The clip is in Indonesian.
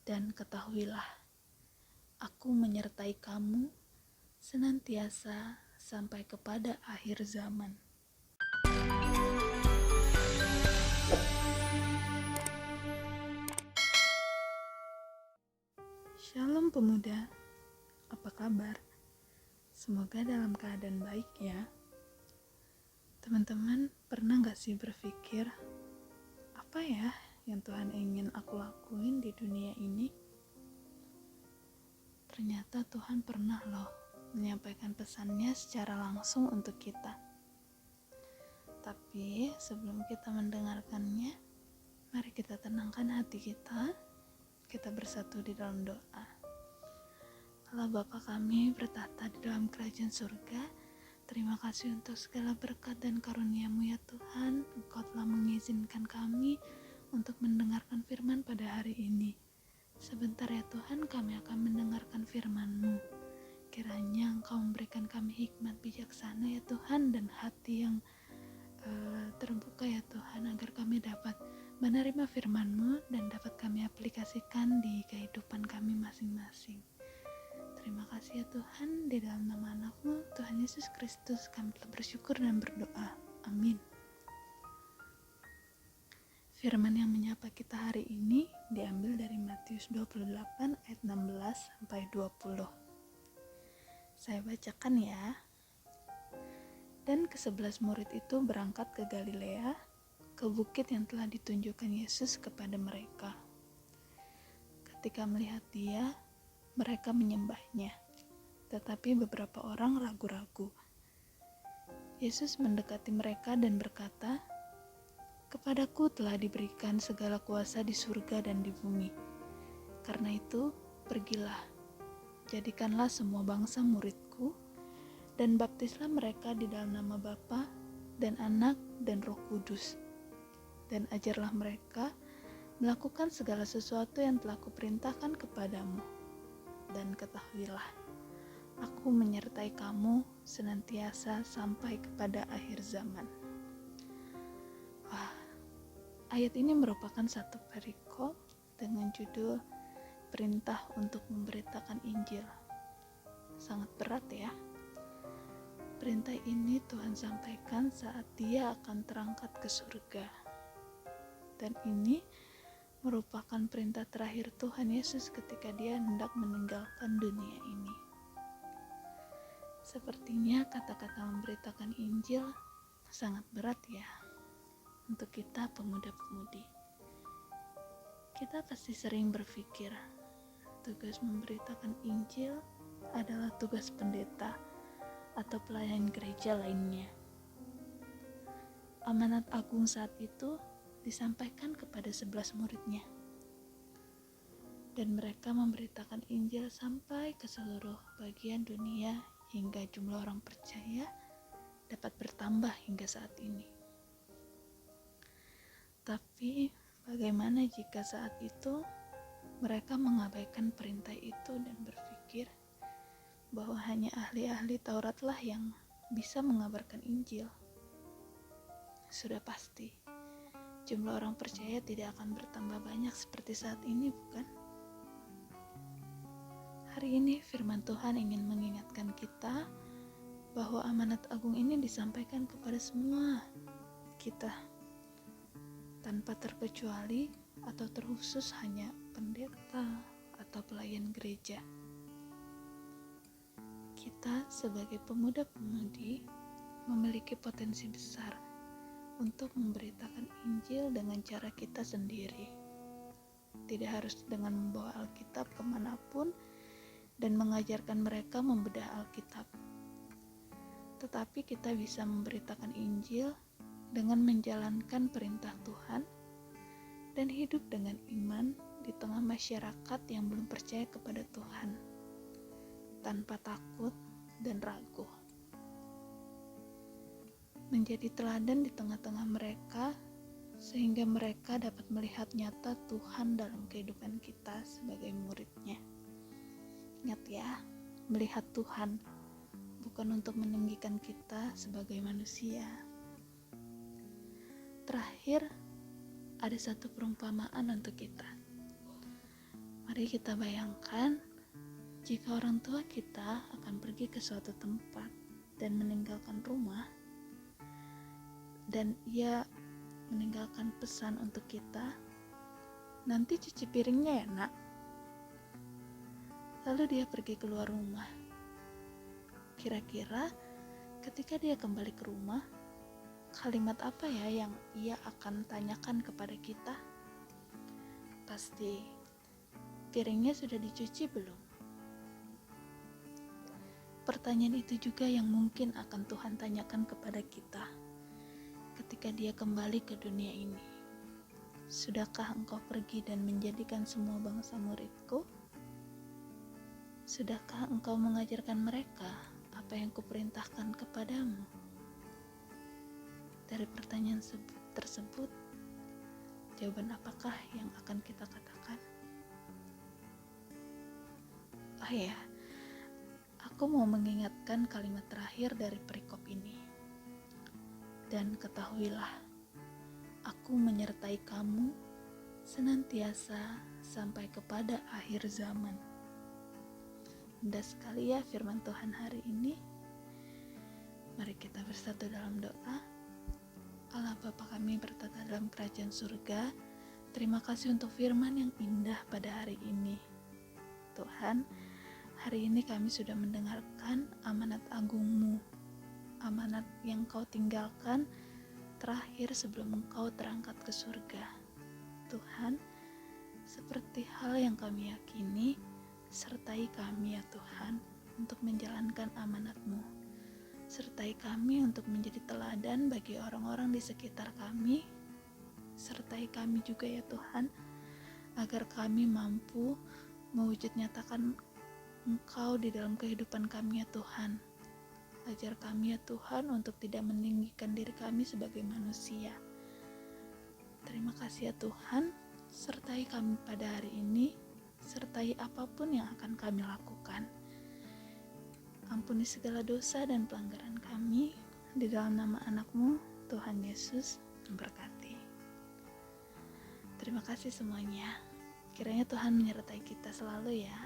Dan ketahuilah, aku menyertai kamu senantiasa sampai kepada akhir zaman. Shalom pemuda, apa kabar? Semoga dalam keadaan baik ya. Teman-teman, pernah gak sih berpikir, apa ya yang Tuhan ingin aku lakuin di dunia ini? Ternyata Tuhan pernah loh menyampaikan pesannya secara langsung untuk kita. Tapi sebelum kita mendengarkannya, mari kita tenangkan hati kita bersatu di dalam doa. Allah Bapa kami bertahta di dalam kerajaan surga, terima kasih untuk segala berkat dan karunia-Mu ya Tuhan. Engkau telah mengizinkan kami untuk mendengarkan firman pada hari ini. Sebentar ya Tuhan, kami akan mendengarkan firman-Mu. Kiranya Engkau memberikan kami hikmat bijaksana ya Tuhan, dan hati yang terbuka ya Tuhan, agar kami dapat menerima firman-Mu dan dapat kami aplikasikan di kehidupan kami masing-masing. Terima kasih ya Tuhan, di dalam nama anak-Mu, Tuhan Yesus Kristus, kami telah bersyukur dan berdoa. Amin. Firman yang menyapa kita hari ini diambil dari Matius 28 ayat 16-20. Saya bacakan ya. Dan ke-11 murid itu berangkat ke Galilea, ke bukit yang telah ditunjukkan Yesus kepada mereka. Ketika melihat Dia, mereka menyembahnya, tetapi beberapa orang ragu-ragu. Yesus mendekati mereka dan berkata, "Kepadaku telah diberikan segala kuasa di surga dan di bumi. Karena itu, pergilah, jadikanlah semua bangsa muridku, dan baptislah mereka di dalam nama Bapa dan Anak dan Roh Kudus. Dan ajarlah mereka melakukan segala sesuatu yang telah kuperintahkan kepadamu. Dan ketahuilah, aku menyertai kamu senantiasa sampai kepada akhir zaman." Wah, ayat ini merupakan satu perikop dengan judul perintah untuk memberitakan Injil. Sangat berat ya. Perintah ini Tuhan sampaikan saat Dia akan terangkat ke surga. Dan ini merupakan perintah terakhir Tuhan Yesus ketika Dia hendak meninggalkan dunia ini. Sepertinya kata-kata memberitakan Injil sangat berat ya untuk kita pemuda-pemudi. Kita pasti sering berpikir, tugas memberitakan Injil adalah tugas pendeta atau pelayan gereja lainnya. Amanat agung saat itu disampaikan kepada 11 muridnya. Dan mereka memberitakan Injil sampai ke seluruh bagian dunia hingga jumlah orang percaya dapat bertambah hingga saat ini. Tapi bagaimana jika saat itu mereka mengabaikan perintah itu dan berpikir bahwa hanya ahli-ahli Tauratlah yang bisa mengabarkan Injil? Sudah pasti jumlah orang percaya tidak akan bertambah banyak seperti saat ini, bukan? Hari ini firman Tuhan ingin mengingatkan kita bahwa amanat agung ini disampaikan kepada semua kita, tanpa terkecuali atau terkhusus hanya pendeta atau pelayan gereja. Kita sebagai pemuda-pemudi memiliki potensi besar untuk memberitakan Injil dengan cara kita sendiri. Tidak harus dengan membawa Alkitab kemanapun dan mengajarkan mereka membedah Alkitab. Tetapi kita bisa memberitakan Injil dengan menjalankan perintah Tuhan dan hidup dengan iman di tengah masyarakat yang belum percaya kepada Tuhan, tanpa takut dan ragu. Menjadi teladan di tengah-tengah mereka, sehingga mereka dapat melihat nyata Tuhan dalam kehidupan kita sebagai murid-Nya. Ingat ya, melihat Tuhan, bukan untuk meninggikan kita sebagai manusia. Terakhir, ada satu perumpamaan untuk kita. Mari Mari kita bayangkan jika orang tua kita akan pergi ke suatu tempat dan meninggalkan rumah, dan ia meninggalkan pesan untuk kita, nanti cuci piringnya ya nak. Lalu dia pergi keluar rumah. Kira-kira ketika dia kembali ke rumah, kalimat apa ya yang ia akan tanyakan kepada kita? Pasti, piringnya sudah dicuci belum? Pertanyaan itu juga yang mungkin akan Tuhan tanyakan kepada kita ketika dia kembali ke dunia ini. Sudahkah engkau pergi dan menjadikan semua bangsa muridku? Sudahkah engkau mengajarkan mereka apa yang kuperintahkan kepadamu? Dari pertanyaan tersebut, jawaban apakah yang akan kita katakan? Oh ya, aku mau mengingatkan kalimat terakhir dari perikop ini. Dan ketahuilah, aku menyertai kamu senantiasa sampai kepada akhir zaman. Indah sekali ya firman Tuhan hari ini. Mari kita bersatu dalam doa. Allah Bapa kami bertata dalam kerajaan surga, terima kasih untuk firman yang indah pada hari ini. Tuhan, hari ini kami sudah mendengarkan amanat agung-Mu, amanat yang Kau tinggalkan terakhir sebelum Engkau terangkat ke surga. Tuhan, seperti hal yang kami yakini, sertai kami ya Tuhan untuk menjalankan amanat-Mu. Sertai kami untuk menjadi teladan bagi orang-orang di sekitar kami. Sertai kami juga ya Tuhan, agar kami mampu mewujud nyatakan Engkau di dalam kehidupan kami ya Tuhan. Ajar kami ya Tuhan untuk tidak meninggikan diri kami sebagai manusia. Terima kasih ya Tuhan, sertai kami pada hari ini, sertai apapun yang akan kami lakukan. Ampuni segala dosa dan pelanggaran kami, di dalam nama anak-Mu, Tuhan Yesus, memberkati. Terima kasih semuanya. Kiranya Tuhan menyertai kita selalu ya.